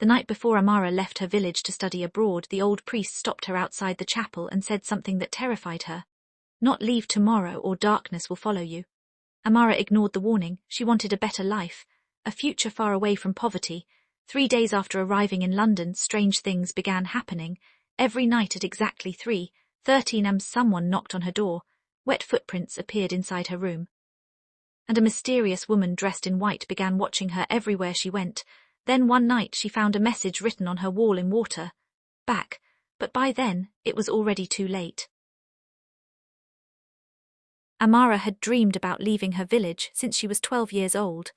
The night before Amara left her village to study abroad, the old priest stopped her outside the chapel and said something that terrified her. "Not leave tomorrow, or darkness will follow you." Amara ignored the warning. She wanted a better life, a future far away from poverty. 3 days after arriving in London, strange things began happening. Every night at exactly 3:13 am, someone knocked on her door. Wet footprints appeared inside her room. And a mysterious woman dressed in white began watching her everywhere she went. Then one night she found a message written on her wall in water. "Back," but by then it was already too late. Amara had dreamed about leaving her village since she was 12 years old.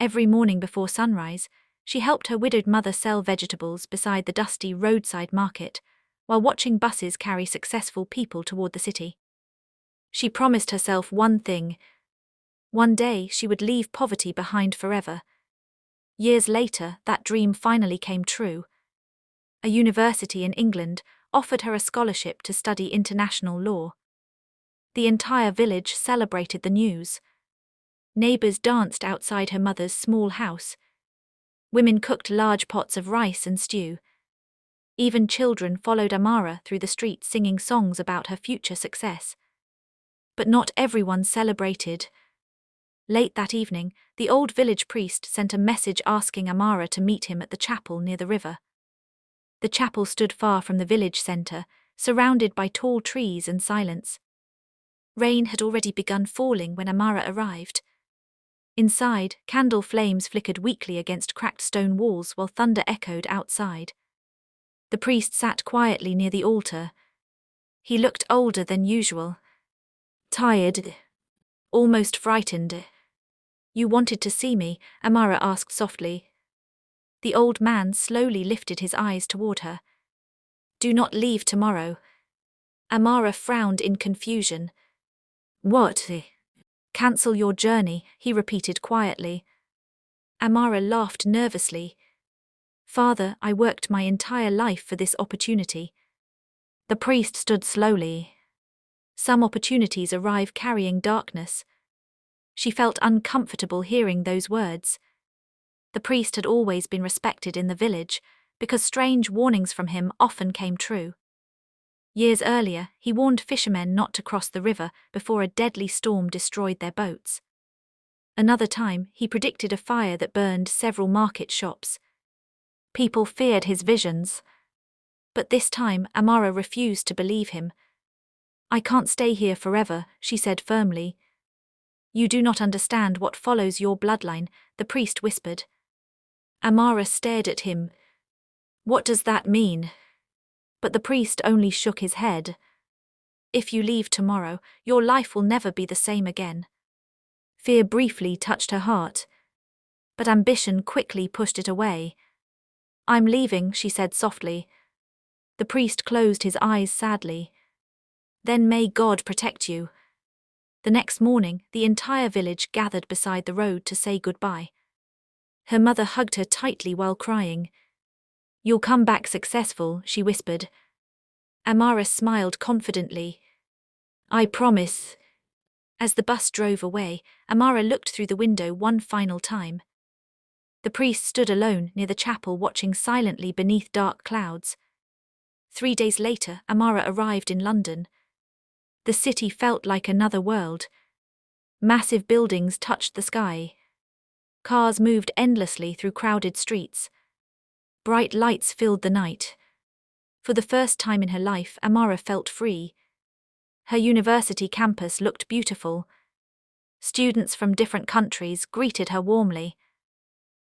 Every morning before sunrise, she helped her widowed mother sell vegetables beside the dusty roadside market, while watching buses carry successful people toward the city. She promised herself one thing: one day she would leave poverty behind forever. Years later, that dream finally came true. A university in England offered her a scholarship to study international law. The entire village celebrated the news. Neighbors danced outside her mother's small house. Women cooked large pots of rice and stew. Even children followed Amara through the streets singing songs about her future success. But not everyone celebrated. Late that evening, the old village priest sent a message asking Amara to meet him at the chapel near the river. The chapel stood far from the village center, surrounded by tall trees and silence. Rain had already begun falling when Amara arrived. Inside, candle flames flickered weakly against cracked stone walls while thunder echoed outside. The priest sat quietly near the altar. He looked older than usual. Tired, almost frightened. "You wanted to see me?" Amara asked softly. The old man slowly lifted his eyes toward her. "Do not leave tomorrow." Amara frowned in confusion. "What?" "Cancel your journey," he repeated quietly. Amara laughed nervously. "Father, I worked my entire life for this opportunity." The priest stood slowly. "Some opportunities arrive carrying darkness." She felt uncomfortable hearing those words. The priest had always been respected in the village because strange warnings from him often came true. Years earlier, he warned fishermen not to cross the river before a deadly storm destroyed their boats. Another time, he predicted a fire that burned several market shops. People feared his visions. But this time, Amara refused to believe him. "I can't stay here forever," she said firmly. "You do not understand what follows your bloodline," the priest whispered. Amara stared at him. "What does that mean?" But the priest only shook his head. "If you leave tomorrow, your life will never be the same again." Fear briefly touched her heart, but ambition quickly pushed it away. "I'm leaving," she said softly. The priest closed his eyes sadly. "Then may God protect you." The next morning, the entire village gathered beside the road to say goodbye. Her mother hugged her tightly while crying. "You'll come back successful," she whispered. Amara smiled confidently. "I promise." As the bus drove away, Amara looked through the window one final time. The priest stood alone near the chapel watching silently beneath dark clouds. 3 days later, Amara arrived in London. The city felt like another world. Massive buildings touched the sky. Cars moved endlessly through crowded streets. Bright lights filled the night. For the first time in her life, Amara felt free. Her university campus looked beautiful. Students from different countries greeted her warmly.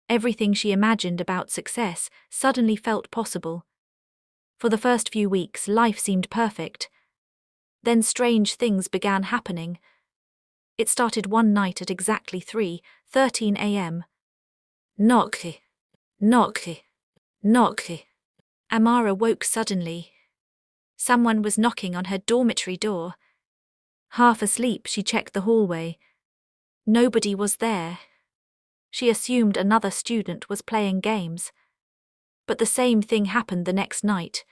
Everything she imagined about success suddenly felt possible. For the first few weeks, life seemed perfect. Then strange things began happening. It started one night at exactly 3:13 a.m. Knock, knock, knock. Amara woke suddenly. Someone was knocking on her dormitory door. Half asleep, she checked the hallway. Nobody was there. She assumed another student was playing games. But the same thing happened the next night.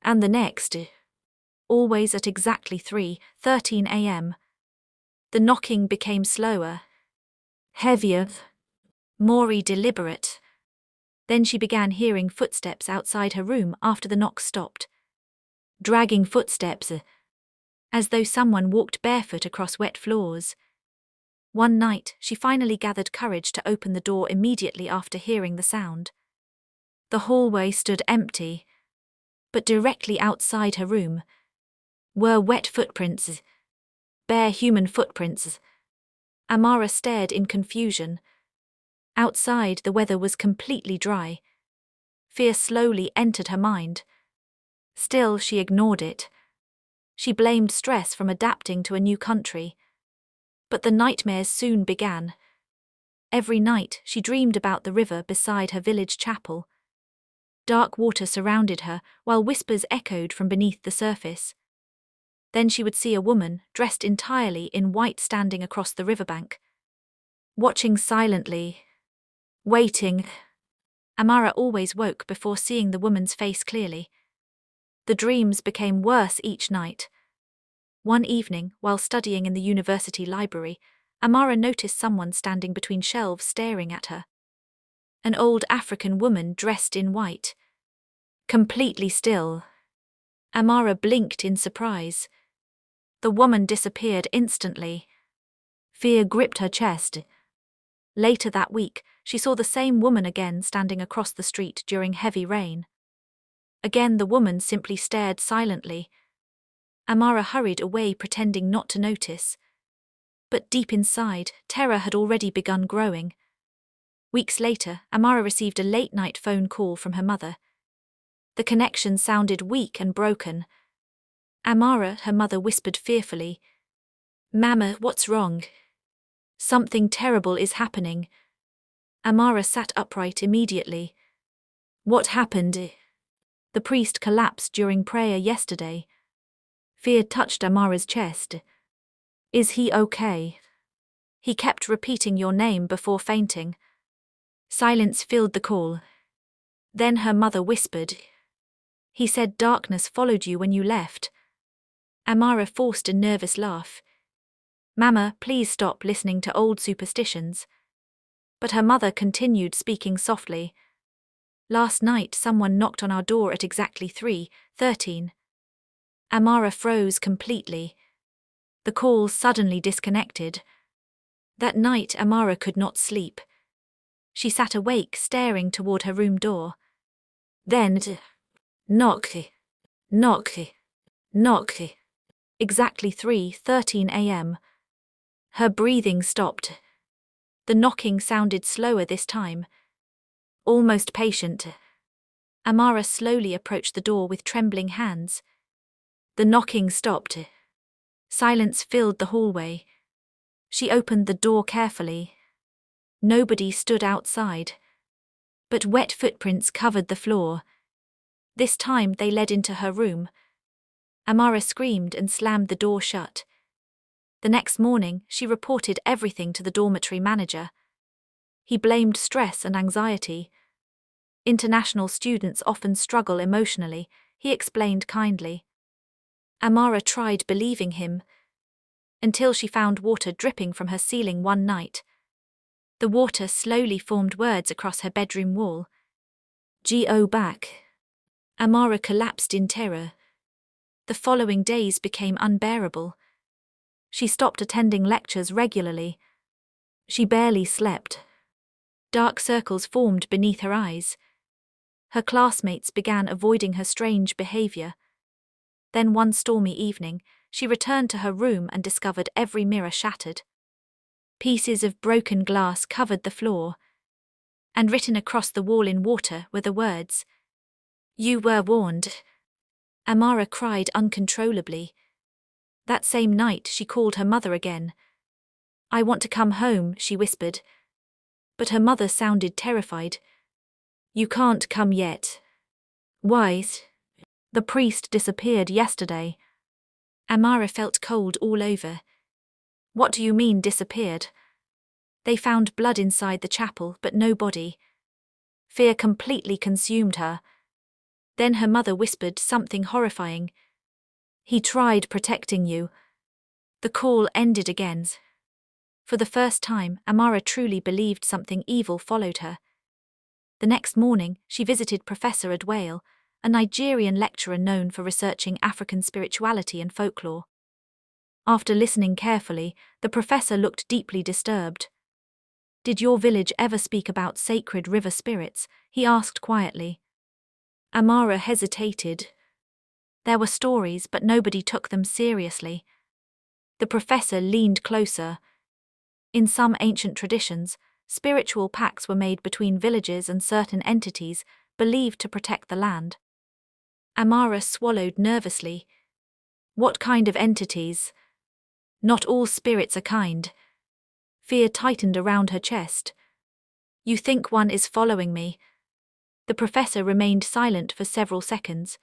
And the next. Always at exactly 3:13 a.m. The knocking became slower, heavier, more deliberate. Then she began hearing footsteps outside her room after the knock stopped. Dragging footsteps, as though someone walked barefoot across wet floors. One night, she finally gathered courage to open the door immediately after hearing the sound. The hallway stood empty, but directly outside her room were wet footprints, bare human footprints. Amara stared in confusion. Outside, the weather was completely dry. Fear slowly entered her mind. Still, she ignored it. She blamed stress from adapting to a new country. But the nightmares soon began. Every night, she dreamed about the river beside her village chapel. Dark water surrounded her, while whispers echoed from beneath the surface. Then she would see a woman, dressed entirely in white, standing across the riverbank. Watching silently. Waiting. Amara always woke before seeing the woman's face clearly. The dreams became worse each night. One evening, while studying in the university library, Amara noticed someone standing between shelves staring at her. An old African woman dressed in white. Completely still. Amara blinked in surprise. The woman disappeared instantly. Fear gripped her chest. Later that week, she saw the same woman again standing across the street during heavy rain. Again, the woman simply stared silently. Amara hurried away, pretending not to notice. But deep inside, terror had already begun growing. Weeks later, Amara received a late-night phone call from her mother. The connection sounded weak and broken. Amara, her mother, whispered fearfully, "Mama, what's wrong? Something terrible is happening." Amara sat upright immediately. "What happened?" "The priest collapsed during prayer yesterday." Fear touched Amara's chest. "Is he okay?" "He kept repeating your name before fainting." Silence filled the call. Then her mother whispered, "He said darkness followed you when you left." Amara forced a nervous laugh. "Mama, please stop listening to old superstitions." But her mother continued speaking softly. "Last night someone knocked on our door at exactly 3:13. Amara froze completely. The call suddenly disconnected. That night Amara could not sleep. She sat awake, staring toward her room door. Then, knock, knock, knock. Exactly 3:13 a.m. Her breathing stopped. The knocking sounded slower this time. Almost patient. Amara slowly approached the door with trembling hands. The knocking stopped. Silence filled the hallway. She opened the door carefully. Nobody stood outside. But wet footprints covered the floor. This time they led into her room. Amara screamed and slammed the door shut. The next morning, she reported everything to the dormitory manager. He blamed stress and anxiety. International students often struggle emotionally, he explained kindly. Amara tried believing him, until she found water dripping from her ceiling one night. The water slowly formed words across her bedroom wall. "Go back." Amara collapsed in terror. The following days became unbearable. She stopped attending lectures regularly. She barely slept. Dark circles formed beneath her eyes. Her classmates began avoiding her strange behavior. Then one stormy evening, she returned to her room and discovered every mirror shattered. Pieces of broken glass covered the floor, and written across the wall in water were the words, "You were warned." Amara cried uncontrollably. That same night she called her mother again. "I want to come home," she whispered. But her mother sounded terrified. "You can't come yet." "Why?" "The priest disappeared yesterday." Amara felt cold all over. "What do you mean disappeared?" "They found blood inside the chapel, but no body." Fear completely consumed her. Then her mother whispered something horrifying. "He tried protecting you." The call ended again. For the first time, Amara truly believed something evil followed her. The next morning, she visited Professor Adwale, a Nigerian lecturer known for researching African spirituality and folklore. After listening carefully, the professor looked deeply disturbed. "Did your village ever speak about sacred river spirits?" he asked quietly. Amara hesitated. There were stories, but nobody took them seriously. The professor leaned closer. In some ancient traditions, spiritual pacts were made between villages and certain entities, believed to protect the land. Amara swallowed nervously. "What kind of entities?" "Not all spirits are kind." Fear tightened around her chest. "You think one is following me?" The professor remained silent for several seconds.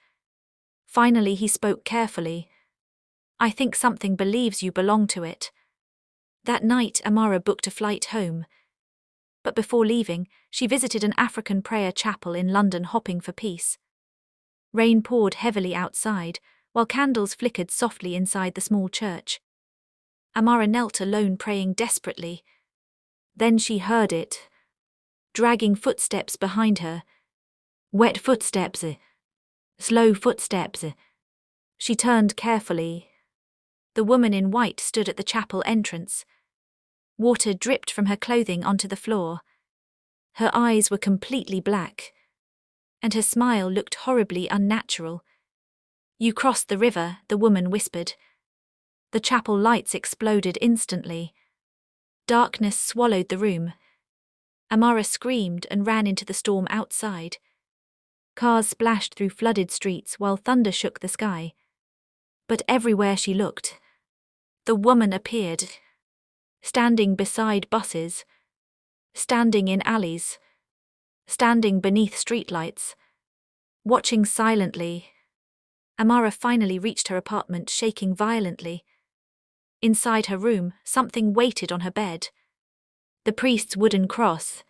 Finally he spoke carefully. "I think something believes you belong to it." That night Amara booked a flight home. But before leaving, she visited an African prayer chapel in London, hoping for peace. Rain poured heavily outside, while candles flickered softly inside the small church. Amara knelt alone, praying desperately. Then she heard it. Dragging footsteps behind her. Wet footsteps. Slow footsteps. She turned carefully. The woman in white stood at the chapel entrance. Water dripped from her clothing onto the floor. Her eyes were completely black, and her smile looked horribly unnatural. "You crossed the river," the woman whispered. The chapel lights exploded instantly. Darkness swallowed the room. Amara screamed and ran into the storm outside. Cars splashed through flooded streets while thunder shook the sky. But everywhere she looked, the woman appeared. Standing beside buses, standing in alleys, standing beneath streetlights, watching silently. Amara finally reached her apartment, shaking violently. Inside her room, something waited on her bed. The priest's wooden cross,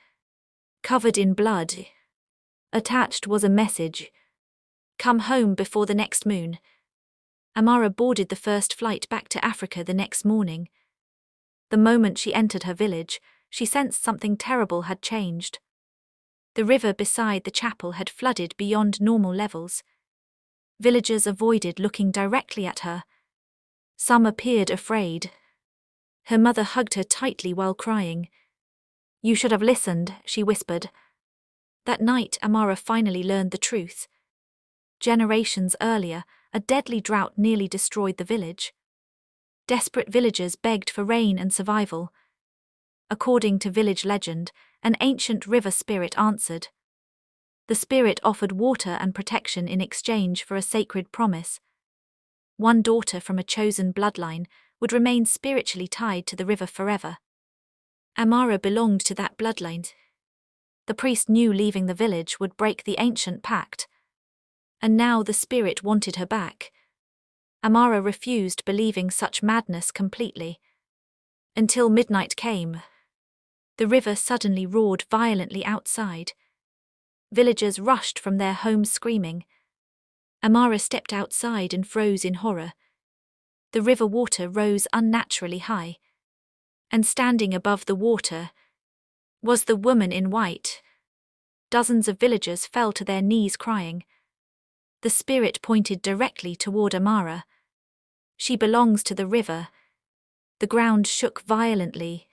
covered in blood. Attached was a message: "Come home before the next moon." Amara boarded the first flight back to Africa the next morning. The moment she entered her village, she sensed something terrible had changed. The river beside the chapel had flooded beyond normal levels. Villagers avoided looking directly at her. Some appeared afraid. Her mother hugged her tightly while crying. "You should have listened," she whispered. That night, Amara finally learned the truth. Generations earlier, a deadly drought nearly destroyed the village. Desperate villagers begged for rain and survival. According to village legend, an ancient river spirit answered. The spirit offered water and protection in exchange for a sacred promise. One daughter from a chosen bloodline would remain spiritually tied to the river forever. Amara belonged to that bloodline. The priest knew leaving the village would break the ancient pact. And now the spirit wanted her back. Amara refused, believing such madness completely. Until midnight came. The river suddenly roared violently outside. Villagers rushed from their homes screaming. Amara stepped outside and froze in horror. The river water rose unnaturally high. And standing above the water was the woman in white. Dozens of villagers fell to their knees crying. The spirit pointed directly toward Amara. "She belongs to the river." The ground shook violently.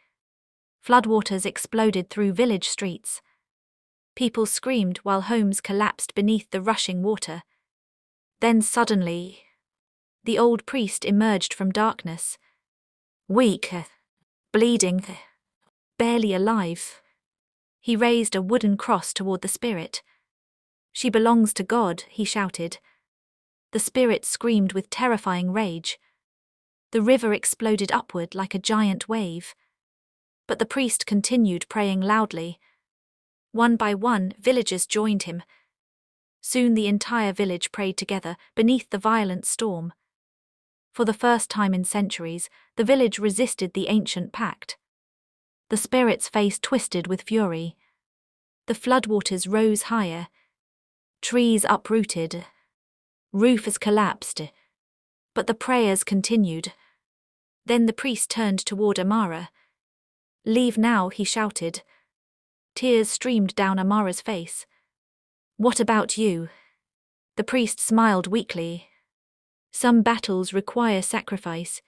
Floodwaters exploded through village streets. People screamed while homes collapsed beneath the rushing water. Then suddenly, the old priest emerged from darkness. Weak, bleeding, barely alive. He raised a wooden cross toward the spirit. "She belongs to God," he shouted. The spirit screamed with terrifying rage. The river exploded upward like a giant wave. But the priest continued praying loudly. One by one, villagers joined him. Soon the entire village prayed together beneath the violent storm. For the first time in centuries, the village resisted the ancient pact. The spirit's face twisted with fury. The floodwaters rose higher. Trees uprooted. Roofs collapsed. But the prayers continued. Then the priest turned toward Amara. "Leave now," he shouted. Tears streamed down Amara's face. "What about you?" The priest smiled weakly. "Some battles require sacrifice."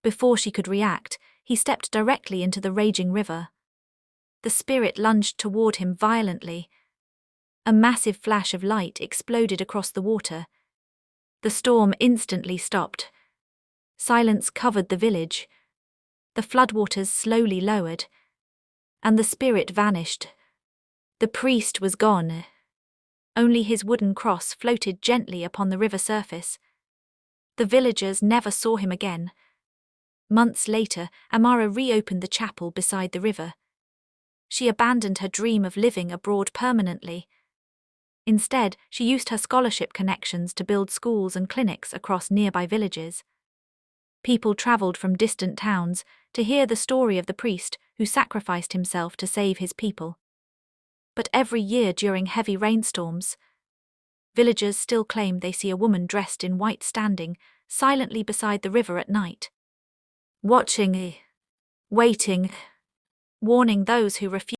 Before she could react, he stepped directly into the raging river. The spirit lunged toward him violently. A massive flash of light exploded across the water. The storm instantly stopped. Silence covered the village. The floodwaters slowly lowered, and the spirit vanished. The priest was gone. Only his wooden cross floated gently upon the river surface. The villagers never saw him again. Months later, Amara reopened the chapel beside the river. She abandoned her dream of living abroad permanently. Instead, she used her scholarship connections to build schools and clinics across nearby villages. People traveled from distant towns to hear the story of the priest who sacrificed himself to save his people. But every year during heavy rainstorms, villagers still claim they see a woman dressed in white standing silently beside the river at night, watching, waiting, warning those who refuse.